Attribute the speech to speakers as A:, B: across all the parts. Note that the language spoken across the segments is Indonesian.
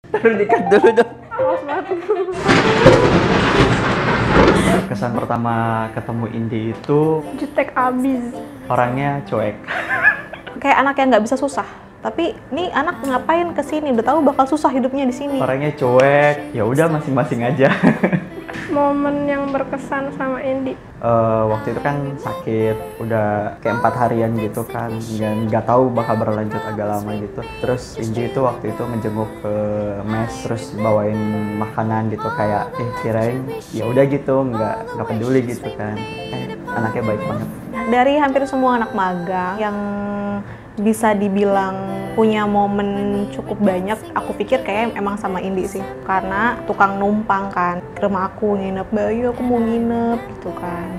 A: Taruh dikat dulu dong.
B: Awas banget.
A: Kesan pertama ketemu Indi itu
B: Jutek abis.
A: orangnya cuek.
C: Kayak anak yang nggak bisa susah. Tapi ini anak ngapain kesini? Udah tahu bakal susah hidupnya di sini.
A: Orangnya cuek, ya udah masing-masing aja.
B: Momen yang berkesan sama Indi.
A: Waktu itu kan sakit, udah kayak 4 harian gitu kan, dan nggak tahu bakal berlanjut agak lama gitu. Terus Indi itu waktu itu ngejenguk ke mes, terus bawain makanan gitu kayak, kirain ya udah gitu, nggak peduli gitu kan. Anaknya baik banget.
C: Dari hampir semua anak magang yang bisa dibilang punya momen cukup banyak, aku pikir kayak emang sama Indi sih. Karena tukang numpang kan, ke rumah aku nginep, Bayu aku mau nginep gitu kan.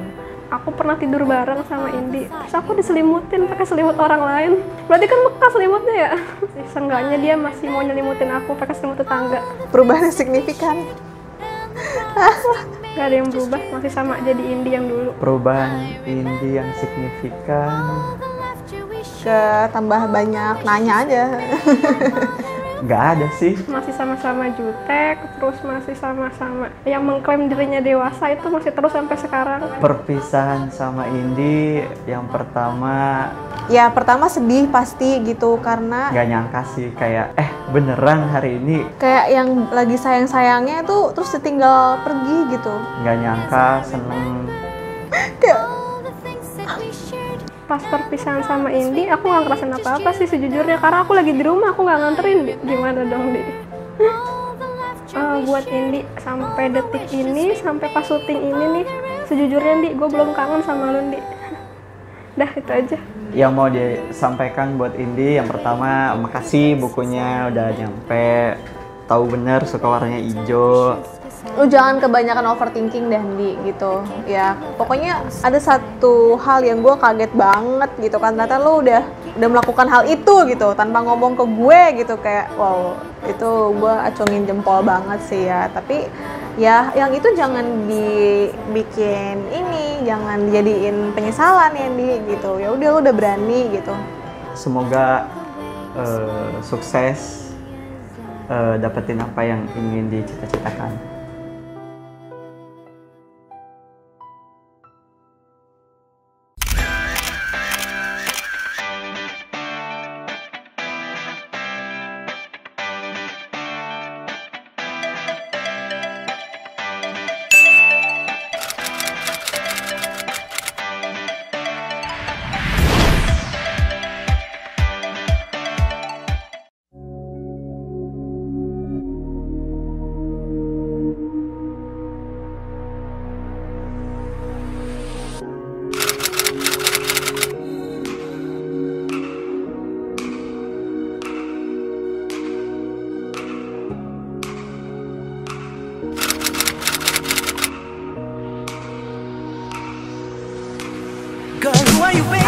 B: Aku pernah tidur bareng sama Indi, terus aku diselimutin pakai selimut orang lain. Berarti kan bekas selimutnya ya? Seenggaknya dia masih mau nyelimutin aku pakai selimut tetangga.
C: Perubahan signifikan.
B: Gak ada yang berubah, masih sama jadi Indi yang dulu.
A: Perubahan Indi yang signifikan
C: Ke tambah banyak nanya aja.
A: nggak ada sih.
B: Masih sama-sama jutek, terus masih sama-sama yang mengklaim dirinya dewasa itu masih terus sampai sekarang.
A: Perpisahan sama Indi yang pertama
C: Ya pertama sedih pasti gitu, karena
A: nggak nyangka sih, kayak beneran hari ini,
C: kayak yang lagi sayang-sayangnya itu terus ditinggal pergi gitu.
A: nggak nyangka, seneng.
C: Kayak
B: Pas perpisahan sama Indi, aku nggak ngerasain apa-apa sih sejujurnya, karena aku lagi di rumah, aku nggak nganterin. Di. Gimana dong, Di? Buat Indi, sampai detik ini, sampai pas syuting ini nih, sejujurnya Di, gue belum kangen sama lu, Di. Dah, itu aja.
A: Yang mau disampaikan buat Indi, yang pertama makasih bukunya udah nyampe, tahu bener suka warnanya hijau.
C: lu jangan kebanyakan overthinking deh Di gitu ya. Pokoknya ada satu hal yang gue kaget banget gitu kan, ternyata lu udah melakukan hal itu gitu tanpa ngomong ke gue gitu, kayak wow, itu gue acungin jempol banget sih ya. Tapi ya yang itu jangan dibikin ini, jangan dijadiin penyesalan ya Di gitu. Ya udah, lu udah berani gitu.
A: Semoga sukses, dapetin apa yang ingin dicita-citakan.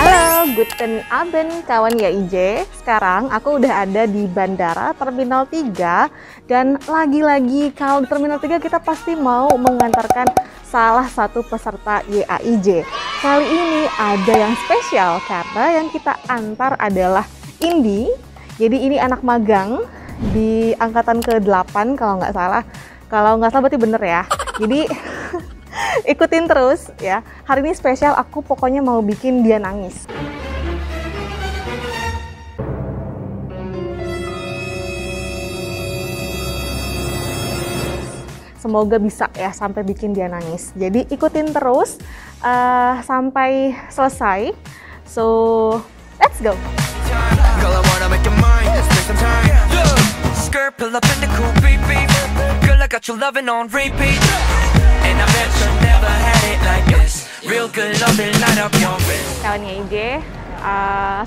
C: Halo, guten Abend kawan ya IJ. Sekarang aku udah ada di Bandara Terminal 3. Dan lagi-lagi kalau di Terminal 3 kita pasti mau mengantarkan salah satu peserta YAIJ. Kali ini ada yang spesial karena yang kita antar adalah Indi. Jadi ini anak magang di angkatan ke-8 kalau nggak salah. Kalau nggak salah berarti bener ya. Jadi ikutin terus ya. Hari ini spesial, aku pokoknya mau bikin dia nangis. Semoga bisa ya sampai bikin dia nangis. Jadi ikutin terus sampai selesai. So, let's go. Kawannya IJ,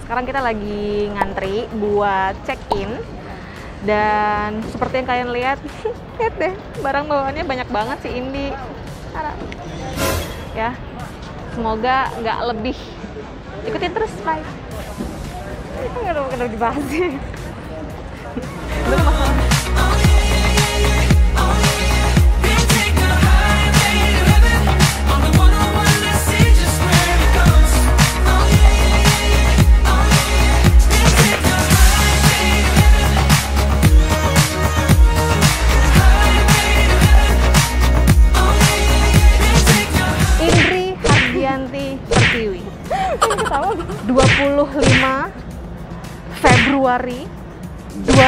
C: sekarang kita lagi ngantri buat check-in. Dan seperti yang kalian lihat, lihat deh, barang bawaannya banyak banget sih Indi. Ya, semoga nggak lebih. Ikutin terus, bye. Itu nggak ada dibahas sih. Belum masalah.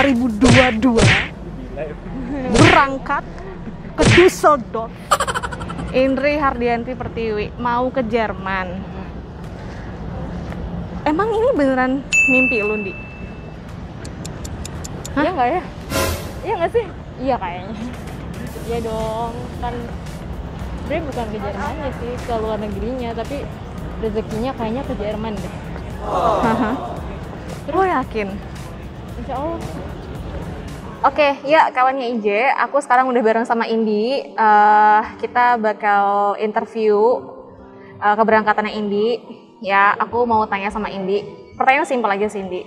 C: 2022 berangkat ke Düsseldorf. Indri Hardianti Pertiwi mau ke Jerman. Emang ini beneran mimpi lu, Di?
D: Iya nggak ya? Iya nggak sih? Iya kayaknya. Iya dong, kan sebenarnya bukan ke Jermannya sih, ke luar negerinya, tapi rezekinya kayaknya ke Jerman deh.
C: Lo yakin?
D: Insya Allah.
C: Oke, ya kawannya IJ, aku sekarang udah bareng sama Indi. Kita bakal interview keberangkatannya Indi. Ya, aku mau tanya sama Indi. Pertanyaan simpel aja sih, Indi.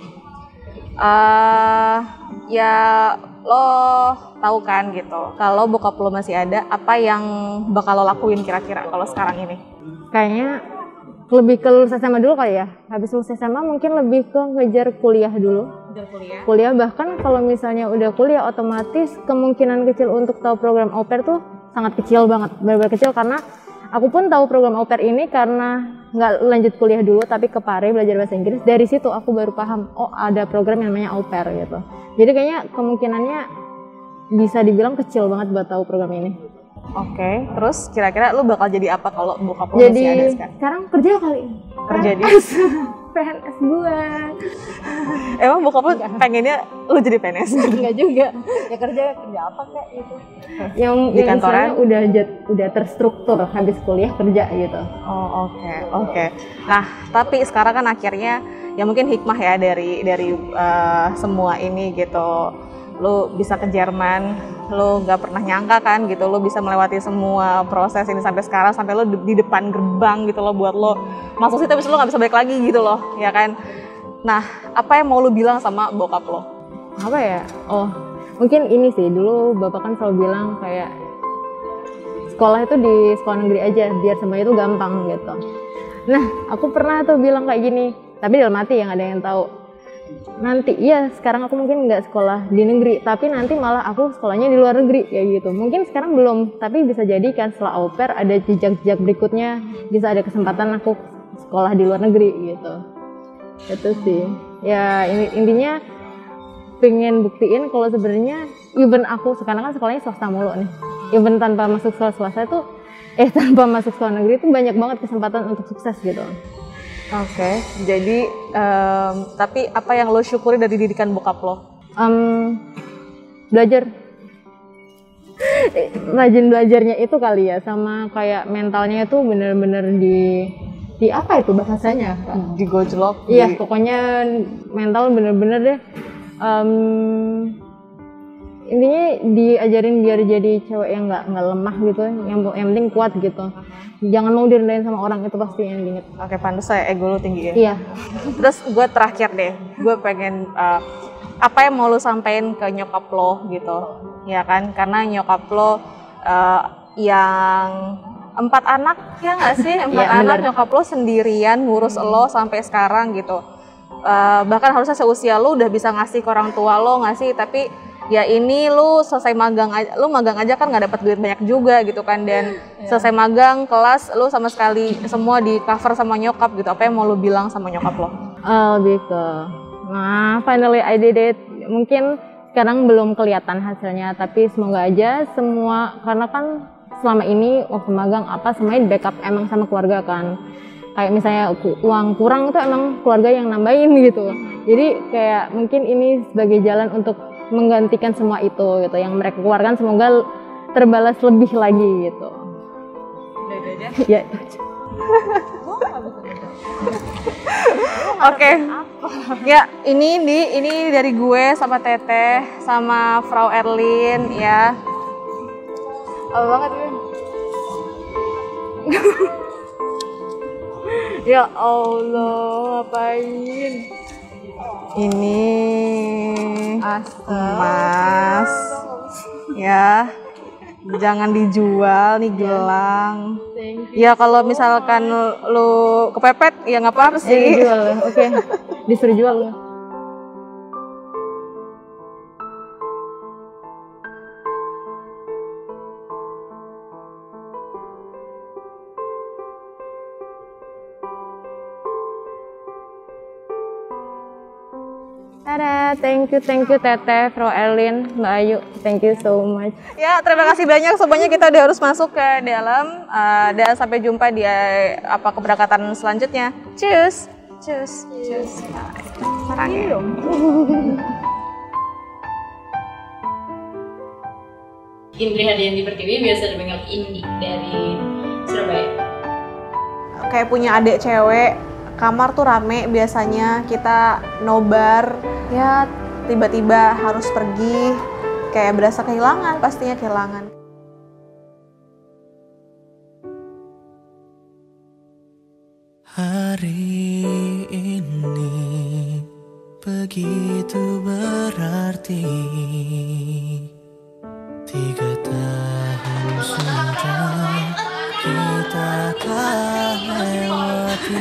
C: Ya lo tahu kan gitu, kalau bokap lo masih ada, apa yang bakal lo lakuin kira-kira kalau sekarang ini?
D: Kayaknya lebih ke lulus SMA dulu kali ya. Habis lulus SMA mungkin lebih ke ngejar kuliah dulu. Kuliah, bahkan kalau misalnya udah kuliah otomatis kemungkinan kecil untuk tahu program au pair tuh sangat kecil banget, benar-benar kecil, karena aku pun tahu program au pair ini karena nggak lanjut kuliah dulu tapi ke Pare belajar bahasa Inggris. Dari situ aku baru paham, oh ada program yang namanya au pair gitu. Jadi kayaknya kemungkinannya bisa dibilang kecil banget buat tahu program ini.
C: Oke, terus kira-kira lu bakal jadi apa kalau bokap lo masih ada
D: Jadi
C: sekarang?
D: sekarang kerja kali.
C: Kerja di
D: PNS gua.
C: Emang bokap lo pengennya lu jadi PNS?
D: Enggak juga. Ya kerja apa kayak gitu. Yang
C: Di kantoran?
D: istilahnya udah terstruktur habis kuliah kerja gitu.
C: Oh, oke. Nah, tapi sekarang kan akhirnya ya mungkin hikmah ya dari semua ini gitu. Lu bisa ke Jerman, lu nggak pernah nyangka kan gitu, lu bisa melewati semua proses ini sampai sekarang, sampai lu di depan gerbang gitu loh buat lo masuk situ, tapi lu nggak bisa balik lagi gitu loh, ya kan? Nah, apa yang mau lu bilang sama bokap lo?
D: Apa ya? Oh, mungkin ini sih, dulu bapak kan selalu bilang kayak sekolah itu di sekolah negeri aja biar semuanya itu gampang gitu. Nah, aku pernah tuh bilang kayak gini, tapi dalam hati yang ada yang tahu. Nanti iya, sekarang aku mungkin nggak sekolah di negeri, tapi nanti malah aku sekolahnya di luar negeri ya gitu. Mungkin sekarang belum, tapi bisa jadi kan setelah au pair ada jejak-jejak berikutnya, bisa ada kesempatan aku sekolah di luar negeri gitu. Itu sih. Ya intinya pengen buktiin kalau sebenarnya even aku sekarang kan sekolahnya swasta mulu nih. Even tanpa masuk sekolah swasta tuh tanpa masuk sekolah negeri itu banyak banget kesempatan untuk sukses gitu.
C: Oke, jadi tapi apa yang lo syukuri dari didikan bokap lo?
D: Belajar, rajin belajarnya itu kali ya, sama kayak mentalnya itu bener-bener di apa itu bahasanya?
C: Digojlok?
D: Iya, pokoknya mental bener-bener deh. Intinya diajarin biar jadi cewek yang nggak lemah gitu, yang penting kuat gitu. Jangan mau direndahin sama orang, itu pasti yang diinget.
C: Oke, pantas saya ego lo tinggi ya.
D: Iya.
C: Terus gue terakhir deh, gue pengen apa yang mau lo sampein ke nyokap lo gitu, ya kan? Karena nyokap lo yang 4 anak ya nggak sih, 4
D: Ya,
C: anak,
D: bener.
C: nyokap lo sendirian ngurus lo sampai sekarang gitu. Bahkan harusnya seusia lo udah bisa ngasih ke orang tua lo ngasih, tapi ya ini lu selesai magang aja, lu magang aja kan nggak dapat duit banyak juga gitu kan, dan selesai magang kelas lu sama sekali semua di cover sama nyokap gitu. Apa yang mau lu bilang sama nyokap lo?
D: Lebih ke, nah finally I did it. Mungkin sekarang belum kelihatan hasilnya, tapi semoga aja semua, karena kan selama ini waktu magang apa semuanya backup emang sama keluarga kan. Kayak misalnya uang kurang itu emang keluarga yang nambahin gitu. Jadi kayak mungkin ini sebagai jalan untuk menggantikan semua itu gitu yang mereka keluarkan, semoga terbalas lebih lagi gitu. Ya.
C: Oke. Ya, ini dari gue sama Teteh sama Frau Erlin ya. Apa banget gue. Ya Allah, ngapain? Ini emas ya, jangan dijual nih gelang. Ya kalau misalkan lu kepepet ya nggak apa-apa sih.
D: Dijual, oke. Disuruh jual ya. Dadah, thank you Teteh, Bro Elin, Mbak Ayu, thank you so much.
C: Ya, terima kasih banyak. Semuanya kita udah harus masuk ke dalam. Dan sampai jumpa di keberangkatan selanjutnya. Cheers. Cheers. Cheers. Marangnya dong.
E: Indri Hardianti Pertiwi biasa dipanggil Indi dari Surabaya.
C: Kayak punya adik cewek, kamar tuh rame biasanya, kita nobar, ya tiba-tiba harus pergi, kayak berasa kehilangan, pastinya kehilangan.
F: Hari ini begitu berarti, 3 tahun sudah kita telah lewati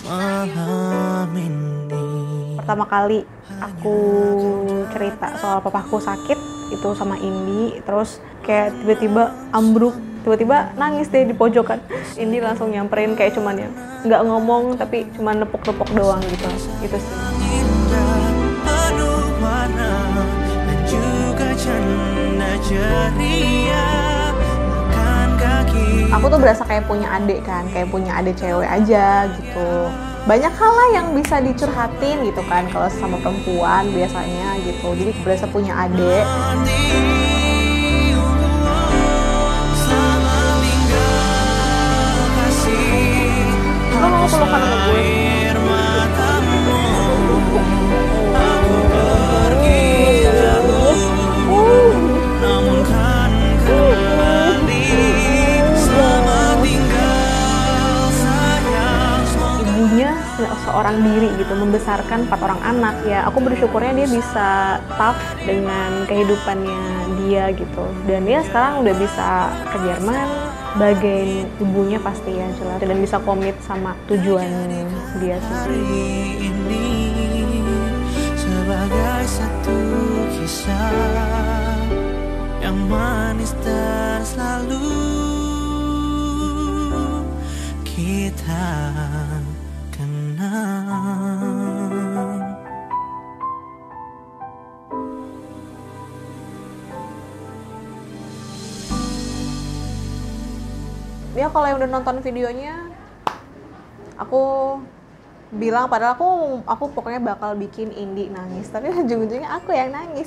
F: malam ini.
C: Pertama kali aku cerita soal papaku sakit itu sama Indi, terus kayak tiba-tiba ambruk, tiba-tiba nangis deh di pojokan. Indi langsung nyamperin, kayak cuman yang nggak ngomong tapi cuman nepuk-nepuk doang gitu. Itu sih.
F: Indah, penuh warna dan juga canda ceria. Makan kaki.
C: Aku tuh berasa kayak punya adik kan, kayak punya adik cewek aja gitu. Banyak hal lah yang bisa dicurhatin gitu kan kalau sama perempuan biasanya gitu. Jadi berasa punya adik. Lo mau pelukan sama gue? Ibunya seorang diri gitu, membesarkan 4 orang anak ya. Aku bersyukurnya dia bisa tough dengan kehidupannya dia gitu. Dan dia sekarang udah bisa ke Jerman sebagai ibunya pasti ya jelas, dan bisa komit sama tujuan dia sendiri.
F: Ini sebagai satu kisah yang manis dan selalu kita kenang.
C: Dia kalau yang udah nonton videonya, aku bilang padahal aku pokoknya bakal bikin Indi nangis, tapi ujung-ujungnya aku yang nangis.